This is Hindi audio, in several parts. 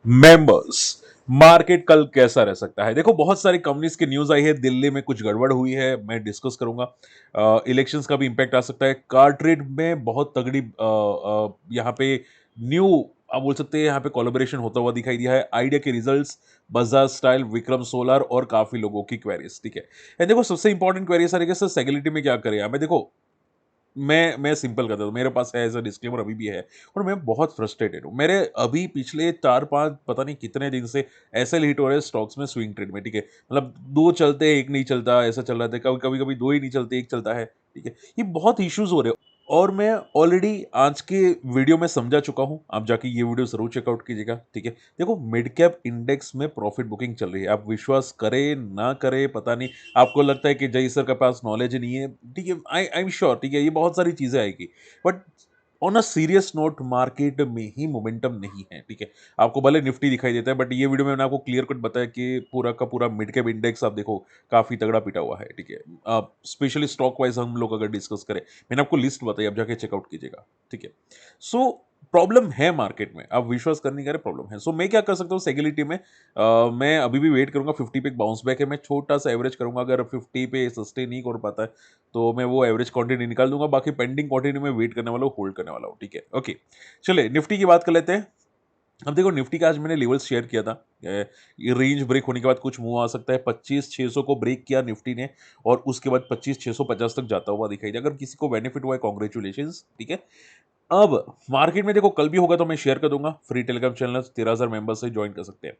मेंबर्स, मार्केट कल कैसा रह सकता है? देखो, बहुत सारी कंपनीज की न्यूज आई है, दिल्ली में कुछ गड़बड़ हुई है, मैं डिस्कस करूंगा। इलेक्शंस का भी इंपैक्ट आ सकता है, कार ट्रेड में बहुत तगड़ी यहाँ पे न्यू, आप बोल सकते हैं यहाँ पे कोलैबोरेशन होता हुआ दिखाई दिया है। आइडिया के results, Bajaj style, Vikram solar और काफी लोगों की क्वेरीज, ठीक है। एंड देखो, सबसे इंपॉर्टेंट क्वेरी सारी सर सेगलिटी में क्या करें। मैं देखो, मैं सिंपल करता हूँ, मेरे पास है एज अ डिस्क्लेमर अभी भी है, और मैं बहुत फ्रस्ट्रेटेड हूँ। मेरे अभी पिछले 4-5 पता नहीं कितने दिन से ऐसे हिट हो रहे हैं स्टॉक्स में, स्विंग ट्रेड में, ठीक है। मतलब दो चलते हैं, एक नहीं चलता, ऐसा चल रहा था। कभी कभी कभी दो ही नहीं चलते, एक चलता है, ठीक है। ये बहुत इश्यूज हो रहे हैं, और मैं ऑलरेडी आज के वीडियो में समझा चुका हूं। आप जाके ये वीडियो जरूर चेकआउट कीजिएगा, ठीक है। देखो, मिड कैप इंडेक्स में प्रॉफिट बुकिंग चल रही है, आप विश्वास करें ना करें पता नहीं। आपको लगता है कि जय सर के पास नॉलेज नहीं है, ठीक है, आई एम श्योर, ठीक है, ये बहुत सारी चीजें आएगी, but on a serious note market में ही मोमेंटम नहीं है, ठीक है। आपको भले निफ्टी दिखाई देता है, बट ये वीडियो में मैंने आपको क्लियर कट बताया कि पूरा का पूरा मिड कैप इंडेक्स आप देखो काफी तगड़ा पिटा हुआ है, ठीक है। स्पेशली स्टॉक वाइज हम लोग अगर डिस्कस करें, मैंने आपको लिस्ट बताई, आप जाके चेकआउट कीजिएगा, ठीक है। सो प्रॉब्लम है मार्केट में, आप विश्वास करने का प्रॉब्लम है। सो मैं क्या कर सकता हूँ सेगलिटी में, मैं अभी भी वेट करूंगा। 50 पे एक बाउंस बैक है, मैं छोटा सा एवरेज करूंगा, अगर 50 पे सस्टेन नहीं कर पाता है तो मैं वो एवरेज क्वांटिटी निकाल दूंगा। बाकी पेंडिंग क्वांटिटी में वेट करने वाला हूँ, होल्ड करने वाला हूँ, ठीक है। ओके, चलिए निफ्टी की बात कर लेते हैं। अब देखो, निफ्टी का आज मैंने लेवल्स शेयर किया था। ये रेंज ब्रेक होने के बाद कुछ मूव आ सकता है। 25,600 को ब्रेक किया निफ्टी ने, और उसके बाद 25,650 तक जाता हुआ दिखाई दिया। अगर किसी को बेनिफिट हुआ है, कॉन्ग्रेचुलेशन, ठीक है। अब मार्केट में देखो, कल भी होगा तो मैं शेयर कर दूंगा। फ्री टेलीग्राम चैनल 13,000 मेंबर्स से ज्वाइन कर सकते हैं।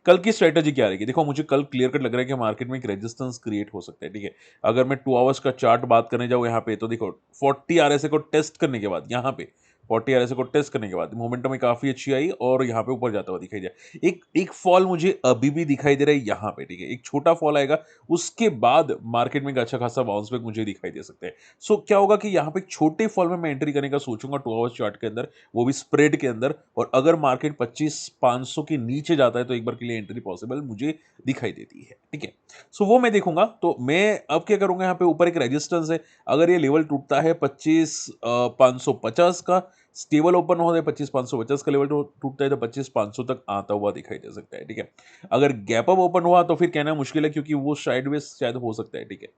कल की स्ट्रेटजी क्या रहेगी? देखो, मुझे कल क्लियर कट लग रहा है कि मार्केट में एक रेजिस्टेंस क्रिएट हो सकता है, ठीक है। अगर मैं 2 आवर्स का चार्ट बात करने जाऊँ यहाँ पे, तो देखो 40 आरएसए को टेस्ट करने के बाद, यहाँ पे 40 आरएसए को टेस्ट करने के बाद मोमेंटम में काफी अच्छी आई, और यहाँ पे ऊपर जाता हुआ दिखाई दिया। एक एक फॉल मुझे अभी भी दिखाई दे रहा है यहाँ पे, ठीक है। एक छोटा फॉल आएगा, उसके बाद मार्केट में एक अच्छा खासा बाउंस बैक मुझे दिखाई दे सकता है। सो क्या होगा कि यहाँ पे एक छोटे फॉल में मैं एंट्री करने का सोचूंगा 2 आवर्स चार्ट के अंदर, वो भी स्प्रेड के अंदर। और अगर मार्केट 25,500 के नीचे जाता है तो एक बार के लिए एंट्री पॉसिबल मुझे दिखाई देती है, ठीक है। सो वो मैं देखूंगा। तो मैं अब क्या करूंगा, यहाँ पे ऊपर एक रेजिस्टेंस है, अगर ये लेवल टूटता है 25,550 का, स्टेबल ओपन हो जाए 25,550 का लेवल टूटता है, तो 25,500 तक आता हुआ दिखाई दे सकता है, ठीक है। अगर गैप अप ओपन हुआ तो फिर कहना मुश्किल है, क्योंकि वो साइडवेज शायद हो सकता है, ठीक है।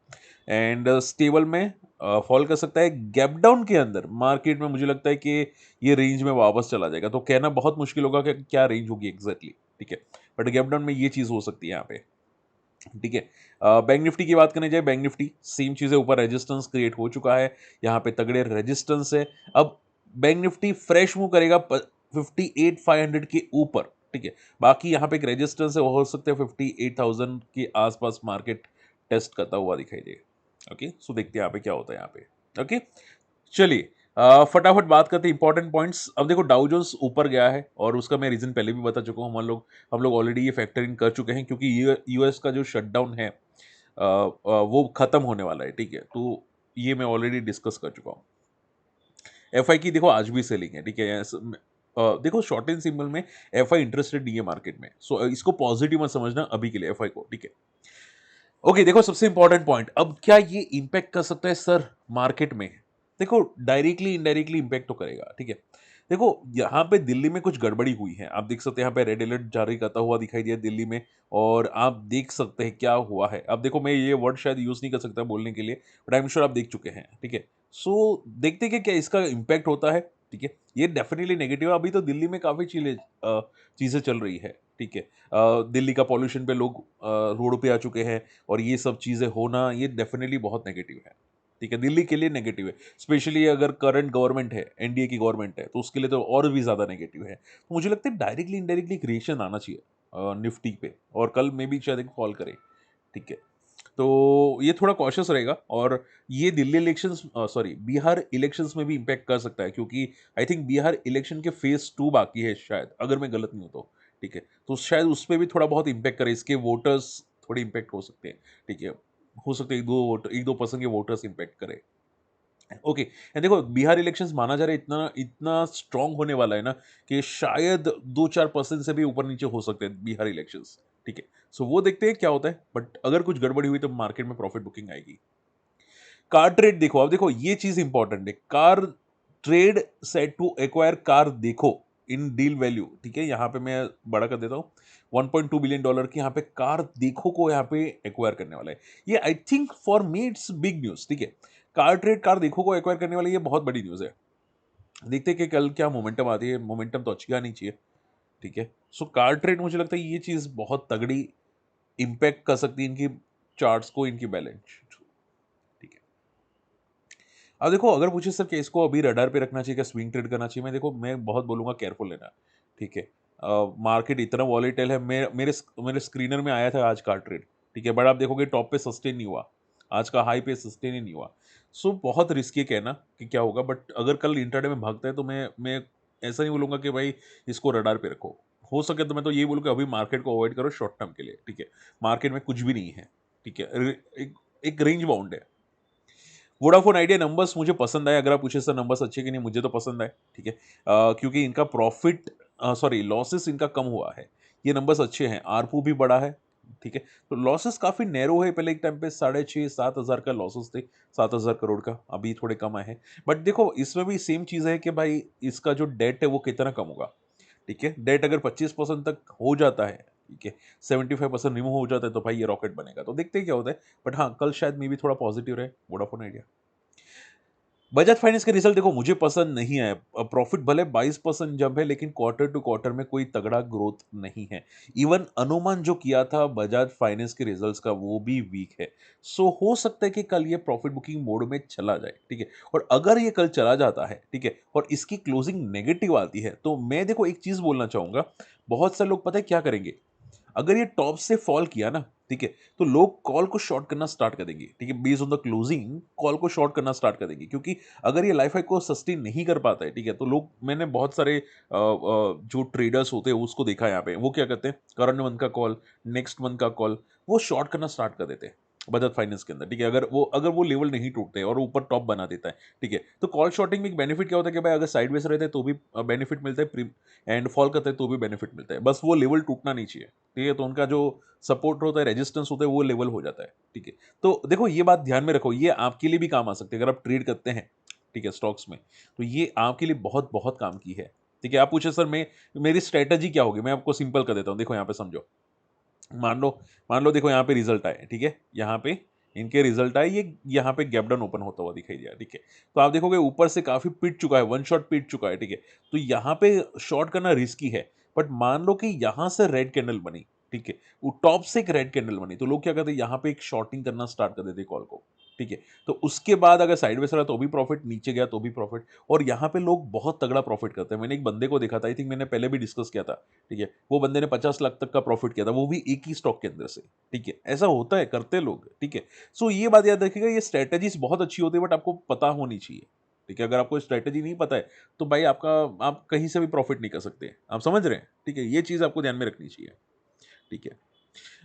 एंड स्टेबल में फॉल कर सकता है। गैप डाउन के अंदर मार्केट में मुझे लगता है कि ये रेंज में वापस चला जाएगा, तो कहना बहुत मुश्किल होगा कि क्या रेंज होगी एग्जैक्टली, ठीक है। बट गैप डाउन में ये चीज हो सकती है यहाँ पे, ठीक है। बैंक निफ्टी की बात करने जाए, बैंक निफ्टी सेम चीजें, ऊपर रेजिस्टेंस क्रिएट हो चुका है, यहाँ पे तगड़े रेजिस्टेंस है। अब बैंक निफ्टी फ्रेश मूव करेगा 58,500 के ऊपर, ठीक है। बाकी यहाँ पे एक रेजिस्टेंस है, वो हो सकता है 58,000 के आसपास मार्केट टेस्ट करता हुआ दिखाई दे। ओके, सो देखते हैं यहाँ पे क्या होता है यहाँ पे। ओके, चलिए फटाफट बात करते हैं इंपॉर्टेंट पॉइंट्स। अब देखो, डाउ जोन्स ऊपर गया है, और उसका मैं रीजन पहले भी बता चुका हूँ। हम लोग ऑलरेडी ये फैक्टर इन कर चुके हैं, क्योंकि यूएस का जो शटडाउन है वो खत्म होने वाला है, ठीक है। तो ये मैं ऑलरेडी डिस्कस कर चुका हूँ। एफआई की देखो आज भी सेलिंग है, ठीक है। देखो, शॉर्ट इन सिंबल में एफआई इंटरेस्टेड नहीं है मार्केट में, सो इसको पॉजिटिव मत समझना अभी के लिए एफआई को, ठीक है। ओके, देखो, सबसे इंपॉर्टेंट पॉइंट, अब क्या ये इंपैक्ट कर सकता है सर मार्केट में? देखो, डायरेक्टली इनडायरेक्टली इंपैक्ट तो करेगा, ठीक है। देखो, यहाँ पे दिल्ली में कुछ गड़बड़ी हुई है, आप देख सकते हैं, यहाँ पे रेड अलर्ट जारी करता हुआ दिखाई दिया दिल्ली में, और आप देख सकते हैं क्या हुआ है। अब देखो, मैं ये वर्ड शायद यूज नहीं कर सकता बोलने के लिए, बट आई एम श्योर आप देख चुके हैं, ठीक है। सो देखते हैं कि क्या इसका इम्पैक्ट होता है, ठीक है। ये डेफिनेटली नेगेटिव है। अभी तो दिल्ली में काफी चीजें चल रही है, ठीक है। दिल्ली का पॉल्यूशन पे लोग रोड पे आ चुके हैं, और ये सब चीज़ें होना, ये डेफिनेटली बहुत नेगेटिव है, ठीक है। दिल्ली के लिए नेगेटिव है, स्पेशली अगर करंट गवर्नमेंट है, एनडीए की गवर्नमेंट है, तो उसके लिए तो और भी ज़्यादा नेगेटिव है। तो मुझे लगता है डायरेक्टली इनडायरेक्टली एक रिएक्शन आना चाहिए निफ्टी पे, और कल में भी शायद एक फॉल करे, ठीक है। तो ये थोड़ा कॉशियस रहेगा, और ये Delhi elections, sorry, Bihar elections में भी इंपैक्ट कर सकता है, क्योंकि आई थिंक बिहार इलेक्शन के फेज 2 बाकी है शायद, अगर मैं गलत नहीं हूं तो, ठीक है। तो शायद उस पर भी थोड़ा बहुत इंपैक्ट करे, इसके वोटर्स थोड़े इंपैक्ट हो सकते हैं, ठीक है। हो सकता है एक दो परसेंट के वोटर्स इंपैक्ट करे। ओके, एंड देखो, बिहार इलेक्शंस माना जा रहा है इतना इतना स्ट्रांग होने वाला है ना, कि शायद 2-4% से भी ऊपर नीचे हो सकते हैं बिहार इलेक्शंस, ठीक है। सो वो देखते हैं क्या होता है, बट अगर कुछ गड़बड़ी हुई तो मार्केट में प्रॉफिट बुकिंग आएगी। कार ट्रेड देखो, अब देखो ये चीज इंपॉर्टेंट है, car trade set to acquire car देखो, इन डील वैल्यू, ठीक है, यहाँ पे मैं बड़ा कर देता हूँ, $1.2 बिलियन की यहाँ पे कार देखो को यहाँ पे एक्वायर करने वाला है। ये I think for me it's big news, ठीक है। कार ट्रेड कार देखो को एक्वायर करने वाला, ये बहुत बड़ी न्यूज़ है। देखते हैं कि कल क्या मोमेंटम आती है, मोमेंटम तो अच्छी आनी चाहिए, ठीक है। सो कार ट्रेड मुझे लगता है ये चीज़ बहुत तगड़ी इम्पैक्ट कर सकती है इनकी चार्ट्स को, इनकी बैलेंस, ठीक है। अब देखो अगर पूछे सर कि इसको अभी रडार पे रखना चाहिए क्या, स्विंग ट्रेड करना चाहिए, मैं बहुत बोलूंगा केयरफुल लेना, ठीक है। मार्केट इतना वॉलेटाइल है, मेरे स्क्रीनर में आया था आज का ट्रेड, ठीक है, बट आप देखोगे टॉप पे सस्टेन नहीं हुआ, आज का हाई पे सस्टेन ही नहीं हुआ। सो बहुत रिस्की कहना कि क्या होगा, बट अगर कल इंटरडे में भागता है तो मैं ऐसा नहीं बोलूंगा कि भाई इसको रडार पे रखो। हो सके तो मैं तो यही बोलूँगा अभी मार्केट को अवॉइड करो शॉर्ट टर्म के लिए, ठीक है। मार्केट में कुछ भी नहीं है, ठीक है, एक रेंज बाउंड है। वोडाफोन आइडिया नंबर्स मुझे पसंद आए, अगर आप पूछे सर नंबर्स अच्छे कि नहीं, मुझे तो पसंद आए, ठीक है। क्योंकि इनका प्रॉफिट, सॉरी लॉसेस इनका कम हुआ है, ये नंबर्स अच्छे हैं, आरपू भी बड़ा है, ठीक है। तो लॉसेस काफ़ी नैरो है, पहले एक टाइम पे 6,500-7,000 का लॉसेस थे, 7,000 करोड़ का, अभी थोड़े कम आए हैं। बट देखो इसमें भी सेम चीज़ है कि भाई इसका जो डेट है वो कितना कम होगा, ठीक है। डेट अगर 25% तक हो जाता है, ठीक है, 75% रिमूव हो जाता है, तो भाई ये रॉकेट बनेगा, तो देखते हैं क्या होता है। बट हाँ, कल शायद मे भी थोड़ा पॉजिटिव रहे वोडाफोन आइडिया। बजाज फाइनेंस के रिजल्ट देखो मुझे पसंद नहीं आया, प्रॉफिट भले 22% जंप है, लेकिन क्वार्टर टू क्वार्टर में कोई तगड़ा ग्रोथ नहीं है। इवन अनुमान जो किया था बजाज फाइनेंस के रिजल्ट्स का वो भी वीक है। सो हो सकता है कि कल ये प्रॉफिट बुकिंग मोड में चला जाए, ठीक है। और अगर ये कल चला जाता है, ठीक है, और इसकी क्लोजिंग नेगेटिव आती है, तो मैं देखो एक चीज बोलना चाहूंगा, बहुत से लोग पता है क्या करेंगे, अगर ये टॉप से फॉल किया ना, ठीक है, तो लोग कॉल को शॉर्ट करना स्टार्ट कर देंगे, ठीक है, based on the closing call को शॉर्ट करना स्टार्ट कर देंगे, क्योंकि अगर ये लाइफ हाई को सस्टेन नहीं कर पाता है, ठीक है, तो लोग, मैंने बहुत सारे जो ट्रेडर्स होते हैं उसको देखा है यहाँ पे, वो क्या करते हैं, करंट मंथ का कॉल, नेक्स्ट मंथ का कॉल, वो शॉर्ट करना स्टार्ट कर देते हैं बजाज फाइनेंस के अंदर, ठीक है। अगर वो लेवल नहीं टूटते और ऊपर टॉप बना देता है, ठीक है, तो कॉल शॉर्टिंग में एक बेनिफिट क्या होता है कि भाई अगर साइडवेज रहते हैं तो भी बेनिफिट मिलता है, एंड फॉल करते हैं तो भी बेनिफिट मिलता है, बस वो लेवल टूटना नहीं चाहिए, ठीक है। तो उनका जो सपोर्ट होता है, रेजिस्टेंस होता है, वो लेवल हो जाता है, ठीक है। तो देखो ये बात ध्यान में रखो, ये आपके लिए भी काम आ सकती है अगर आप ट्रेड करते हैं, ठीक है, स्टॉक्स में, तो ये आपके लिए बहुत बहुत काम की है, ठीक है। आप पूछे सर मैं, मेरी स्ट्रेटजी क्या होगी, मैं आपको सिंपल कर देता हूँ, देखो यहाँ पे समझो, मान लो देखो यहाँ पे रिजल्ट आए, ठीक है, यहाँ पे इनके रिजल्ट आए, ये यहाँ पे गैप डाउन ओपन होता हुआ दिखाई दिया, ठीक है। तो आप देखोगे ऊपर से काफी पीट चुका है, वन शॉट पीट चुका है, ठीक है। तो यहाँ पे शॉर्ट करना रिस्की है, बट मान लो कि यहाँ से रेड कैंडल बनी, ठीक है, वो टॉप से एक रेड कैंडल बनी, तो लोग क्या करते हैं, यहाँ पे एक शॉर्टिंग करना स्टार्ट कर देते कॉल को, ठीक है। तो उसके बाद अगर साइडवेज रहा तो भी प्रॉफिट, नीचे गया तो भी प्रॉफिट, और यहाँ पे लोग बहुत तगड़ा प्रॉफिट करते हैं। मैंने एक बंदे को देखा था, आई थिंक मैंने पहले भी डिस्कस किया था, ठीक है, वो बंदे ने 50 लाख तक का प्रॉफिट किया था, वो भी एक ही स्टॉक के अंदर से, ठीक है। ऐसा होता है, करते हैं लोग, ठीक है। सो ये बात याद रखिएगा, ये स्ट्रेटेजीज बहुत अच्छी होती है, बट आपको पता होनी चाहिए, ठीक है। अगर आपको स्ट्रेटेजी नहीं पता है तो भाई आप कहीं से भी प्रॉफिट नहीं कर सकते, आप समझ रहे हैं, ठीक है। ये चीज आपको ध्यान में रखनी चाहिए, ठीक है।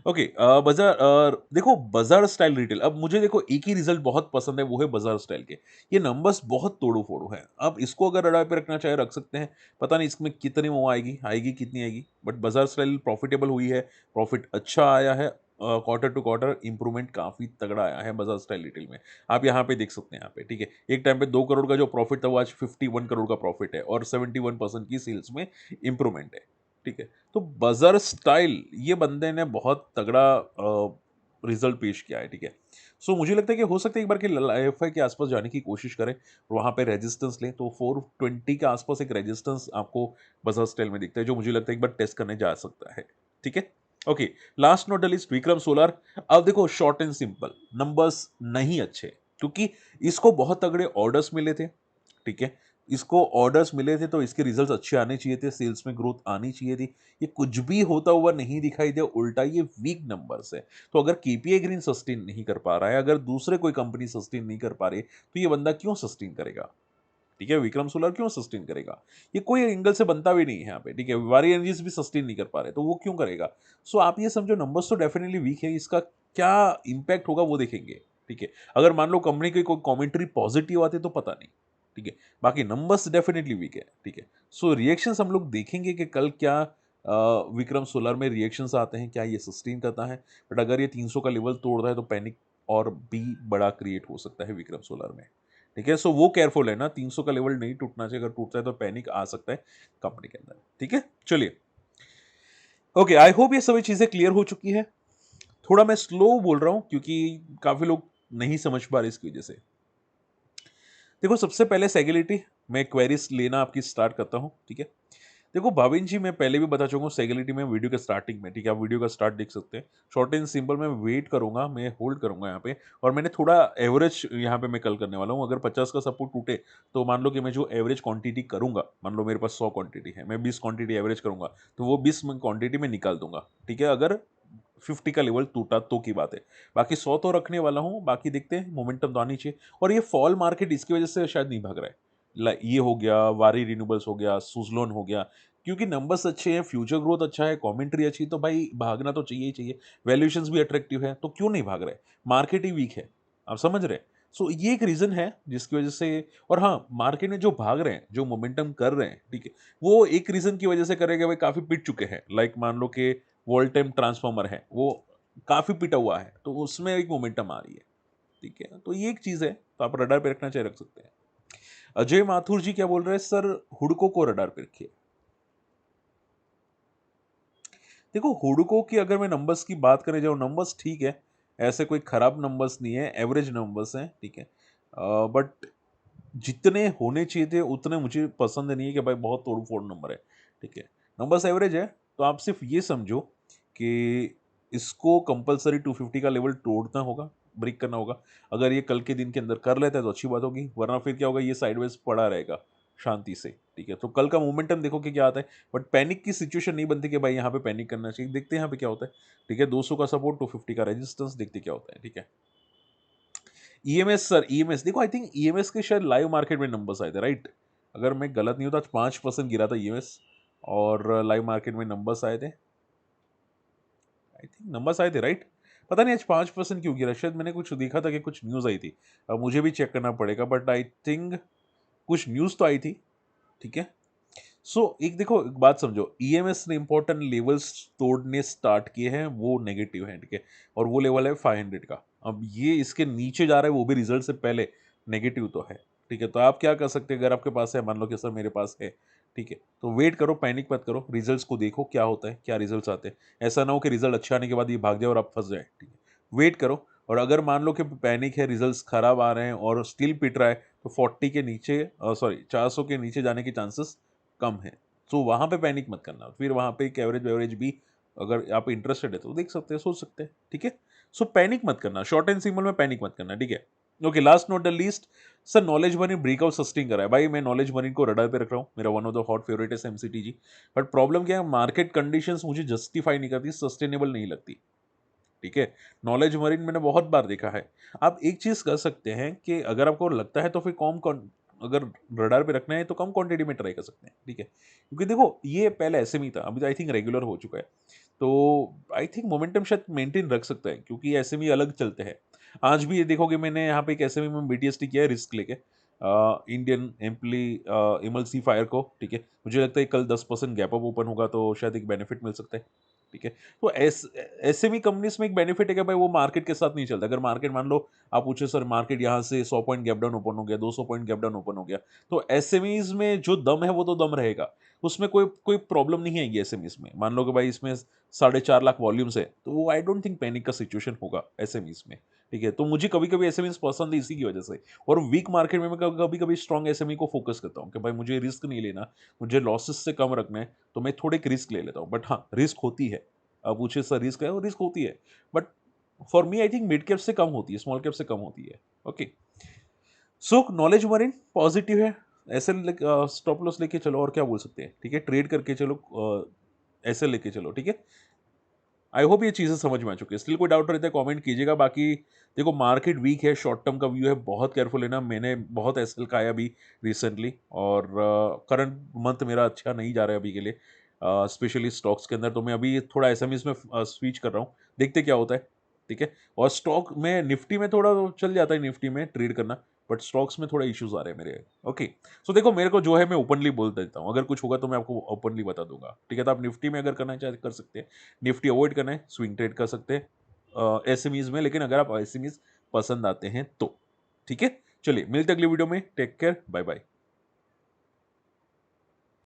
ओके, बाजार, देखो बाजार स्टाइल रिटेल, अब मुझे देखो एक ही रिजल्ट बहुत पसंद है, वो है बाजार स्टाइल के। ये नंबर्स बहुत तोड़ो फोड़ो है, आप इसको अगर रडार पे रखना चाहे रख सकते हैं। पता नहीं इसमें कितनी वो आएगी कितनी आएगी, बट बाजार स्टाइल प्रॉफिटेबल हुई है, प्रॉफिट अच्छा आया है, क्वार्टर टू क्वार्टर इंप्रूवमेंट काफी तगड़ा आया है बाजार स्टाइल रिटेल में। आप यहाँ पे देख सकते हैं, यहाँ पे, ठीक है, एक टाइम पे 2 करोड़ का जो प्रॉफिट था वो आज 51 करोड़ का प्रॉफिट है, और 71% की सेल्स में इंप्रूवमेंट है, ठीक है। तो बजर स्टाइल ये बंदे ने बहुत तगड़ा रिजल्ट पेश किया है, ठीक है। सो मुझे लगता है कि हो सकता है एक बार के एफ आई के आसपास जाने की कोशिश करें, वहां पे रेजिस्टेंस लें, तो 420 के आसपास एक रेजिस्टेंस आपको बजर स्टाइल में दिखता है, जो मुझे लगता है एक बार टेस्ट करने जा सकता है, ठीक है। Okay, last not the list Vikram solar. अब देखो शॉर्ट एंड सिंपल, नंबर्स नहीं अच्छे, क्योंकि इसको बहुत तगड़े ऑर्डर्स मिले थे, ठीक है। इसको ऑर्डर्स मिले थे तो इसके रिजल्ट्स अच्छे आने चाहिए थे, सेल्स में ग्रोथ आनी चाहिए थी। ये कुछ भी होता हुआ नहीं दिखाई दिया, उल्टा ये वीक नंबर्स है। तो अगर केपीआई ग्रीन सस्टेन नहीं कर पा रहा है, अगर दूसरे कोई कंपनी सस्टेन नहीं कर पा रही, तो ये बंदा क्यों सस्टेन करेगा, ठीक है। विक्रम सोलर क्यों सस्टेन करेगा, ये कोई एंगल से बनता भी नहीं है यहाँ पे, ठीक है। वारी एनर्जीज भी सस्टेन नहीं कर पा रहे, तो वो क्यों करेगा। सो आप ये समझो नंबर्स तो डेफिनेटली वीक है, इसका क्या इंपैक्ट होगा वो देखेंगे, ठीक है। अगर मान लो कंपनी की कोई कॉमेंट्री पॉजिटिव आती तो पता नहीं, ठीक है, बाकी नंबर्स डेफिनेटली वीक है, ठीक है। सो रिएक्शंस हम लोग देखेंगे कि कल क्या विक्रम सोलर में रिएक्शंस आते हैं, क्या ये सस्टेन करता है। बट अगर ये 300 का लेवल तोड़ रहा है तो पैनिक और भी बड़ा क्रिएट हो सकता है विक्रम सोलर में, ठीक है, सो वो केयरफुल है ना, 300 का लेवल नहीं टूटना चाहिए, अगर टूटता है तो पैनिक आ सकता है कंपनी के अंदर। ठीक है, चलिए, ओके, आई होप ये सभी चीजें क्लियर हो चुकी है। थोड़ा मैं स्लो बोल रहा हूं क्योंकि काफी लोग नहीं समझ पा रहे इसकी वजह से। देखो, सबसे पहले सेगेलिटी मैं क्वेरीज लेना आपकी स्टार्ट करता हूं। ठीक है, देखो भाविन जी, मैं पहले भी बता चुका हूँ सेगेलिटी में वीडियो के स्टार्टिंग में। ठीक है, आप वीडियो का स्टार्ट देख सकते हैं। शॉर्ट एंड सिंपल मैं वेट करूंगा, मैं होल्ड करूंगा यहाँ पे, और मैंने थोड़ा एवरेज यहाँ पे मैं कल करने वाला हूँ। अगर 50 का सपोर्ट टूटे तो मान लो कि मैं जो एवरेज क्वांटिटी करूंगा, मान लो मेरे पास 100 क्वांटिटी है, मैं 20 क्वांटिटी एवरेज करूंगा, तो वो 20 क्वांटिटी में निकाल दूंगा। ठीक है, अगर 50 का लेवल टूटा तो की बात है, बाकी 100 तो रखने वाला हूँ। बाकी देखते हैं, मोमेंटम तो आनी चाहिए। और ये फॉल मार्केट इसकी वजह से शायद नहीं भाग रहा है। ये हो गया, वारी रिन्यूएबल्स हो गया, सुजलोन हो गया, क्योंकि नंबर्स अच्छे हैं, फ्यूचर ग्रोथ अच्छा है, कमेंट्री अच्छी, तो भाई भागना तो चाहिए ही चाहिए। वैल्यूएशंस भी अट्रैक्टिव है, तो क्यों नहीं भाग रहे? मार्केट ही वीक है, आप समझ रहे हैं? सो ये एक रीजन है जिसकी वजह से। और हाँ, मार्केट में जो भाग रहे हैं, जो मोमेंटम कर रहे हैं, ठीक है, वो एक रीजन की वजह से करेगा, भाई काफी पिट चुके हैं। लाइक मान लो कि वोल्टेम ट्रांसफार्मर है, वो काफी पिटा हुआ है, तो उसमें एक मोमेंटम आ रही है। ठीक है, तो ये एक चीज है, तो आप रडार पे रखना चाहिए, रख सकते हैं। अजय माथुर जी क्या बोल रहे हैं, सर हुडको को रडार पे रखिए। देखो, हुडको की अगर मैं नंबर्स की बात करने जाऊँ, नंबर्स ठीक है, ऐसे कोई खराब नंबर्स नहीं है, एवरेज नंबर्स हैं। ठीक है, बट जितने होने चाहिए थे उतने मुझे पसंद नहीं है कि भाई बहुत तोड़ फोड़ नंबर है। ठीक है, नंबर्स एवरेज है, तो आप सिर्फ ये समझो कि इसको कंपलसरी 250 का लेवल तोड़ना होगा, ब्रेक करना होगा। अगर ये कल के दिन के अंदर कर लेता है तो अच्छी बात होगी, वरना फिर क्या होगा, ये साइडवेज पड़ा रहेगा शांति से। ठीक है, तो कल का मोमेंटम देखो कि क्या आता है, बट पैनिक की सिचुएशन नहीं बनती कि भाई यहाँ पे पैनिक करना चाहिए। देखते हैं यहाँ पे क्या होता है। ठीक है, 200 का सपोर्ट, 250 का रेजिस्टेंस, देखते क्या होता है। ठीक है, ईएमएस, सर ईएमएस देखो, आई थिंक ईएमएस के शायद लाइव मार्केट में नंबर्स आए थे, राइट? अगर मैं गलत नहीं होता, 5% गिरा था ईएमएस, और लाइव मार्केट में नंबर्स आए थे, आई थिंक नंबर्स आए थे, राइट? पता नहीं आज 5% क्यों गिरा, शायद मैंने कुछ देखा था कि कुछ न्यूज़ आई थी। अब मुझे भी चेक करना पड़ेगा, बट आई थिंक कुछ न्यूज़ तो आई थी। ठीक है, एक देखो, एक बात समझो, ईएमएस ने इंपॉर्टेंट लेवल्स तोड़ने स्टार्ट किए हैं, वो नेगेटिव है। ठीक है, और वो लेवल है 500 का। अब ये इसके नीचे जा रहा है, वो भी रिजल्ट से पहले, नेगेटिव तो है। ठीक है, तो आप क्या कर सकते हैं, अगर आपके पास है, मान लो कि सर मेरे पास है, ठीक है, तो वेट करो, पैनिक मत करो, रिजल्ट्स को देखो क्या होता है, क्या रिजल्ट्स आते हैं। ऐसा ना हो कि रिजल्ट अच्छा आने के बाद ये भाग जाए और आप फंस जाए। ठीक है, वेट करो। और अगर मान लो कि पैनिक है, रिजल्ट्स खराब आ रहे हैं और स्टिल पिट रहा है, तो 40 के नीचे, सॉरी 400 के नीचे जाने के चांसेस कम है। तो वहां पे पैनिक मत करना, फिर वहां पे एक एवरेज एवरेज भी, अगर आप इंटरेस्टेड है तो देख सकते हैं, सोच सकते हैं। ठीक है, पैनिक मत करना, शॉर्ट एंड सिंपल में पैनिक मत करना। ठीक है, okay, last not the least, sir knowledge money breakout sustain करा है। भाई मैं नॉलेज मनी को रडार पे रख रहा हूँ, मेरा one of the hot favourite है एमसीटी जी। बट प्रॉब्लम क्या है, मार्केट कंडीशंस मुझे जस्टिफाई नहीं करती, सस्टेनेबल नहीं लगती। ठीक है, नॉलेज मरीन मैंने बहुत बार देखा है। आप एक चीज कर सकते हैं कि अगर आपको लगता है तो फिर अगर रडार पे रखना है तो कम क्वांटिटी में ट्राई कर सकते हैं। ठीक है, क्योंकि देखो ये पहले ऐसे ही था, अभी आई थिंक रेगुलर हो चुका है, तो आई थिंक मोमेंटम शायद मेंटेन रख सकता है, क्योंकि ऐसे में अलग चलते हैं। आज भी ये देखोगे, मैंने यहाँ पे एक ऐसे में बीटीएसटी किया है रिस्क लेके, इंडियन एम्पली इमल्सी फायर को। ठीक है, मुझे लगता है कल 10% गैप अप ओपन होगा, तो शायद एक बेनिफिट मिल सकता है। ठीक है, तो एसएमई कंपनीज में एक बेनिफिट है कि भाई वो मार्केट के साथ नहीं चलता। अगर मार्केट मान लो, आप पूछे सर मार्केट यहाँ से 100 पॉइंट गैप डाउन ओपन हो गया, 200 पॉइंट गैप डाउन ओपन हो गया, तो एसएमईज में जो दम है वो तो दम रहेगा, उसमें कोई कोई प्रॉब्लम नहीं आएगी। एसएमईज में मान लो कि भाई इसमें 4.5 लाख वॉल्यूम्स है, तो वो आई डोंट थिंक पैनिक का सिचुएशन होगा एसएमईज में। ठीक है, तो मुझे कभी कभी एसएमईज पसंद है इसी की वजह से। और वीक मार्केट में मैं कभी कभी स्ट्रॉन्ग एसएमई को फोकस करता हूँ कि भाई मुझे रिस्क नहीं लेना, मुझे लॉसेस से कम रखना है, तो मैं थोड़े रिस्क ले लेता हूँ। बट हाँ, रिस्क होती है, अब पूछे सर रिस्क है, और रिस्क होती है, but for me I think mid cap से कम होती है, स्मॉल कैप से कम होती है। ओके, नॉलेज मरीन पॉजिटिव है, ऐसे स्टॉप लॉस लेके चलो, और क्या बोल सकते हैं। ठीक है, ट्रेड करके चलो, ऐसे लेके चलो। ठीक है, आई होप ये चीज़ें समझ में आ चुकी है। स्टिल कोई डाउट रहता है कमेंट कीजिएगा। बाकी देखो, मार्केट वीक है, शॉर्ट टर्म का व्यू है, बहुत केयरफुल है ना। मैंने बहुत एसएल खाया अभी रिसेंटली, और करंट मंथ मेरा अच्छा नहीं जा रहा है अभी के लिए, स्पेशली स्टॉक्स के अंदर। तो मैं अभी थोड़ा एसएमईज में स्विच कर रहा हूँ, देखते क्या होता है। ठीक है, और स्टॉक में, निफ्टी में थोड़ा चल जाता है, निफ्टी में ट्रेड करना, बट स्टॉक्स में थोड़ा इश्यूज आ रहे हैं मेरे। ओके, देखो मेरे को जो है मैं ओपनली बोल देता हूँ, अगर कुछ होगा तो मैं आपको ओपनली बता दूंगा। ठीक है, तो आप निफ्टी में अगर करना चाहे कर सकते हैं, निफ्टी अवॉइड करना है, स्विंग ट्रेड कर सकते हैं एसएमईज में, लेकिन अगर आप एसएमईज पसंद आते हैं तो। ठीक है, चलिए मिलते हैं अगली वीडियो में, टेक केयर, बाय बाय।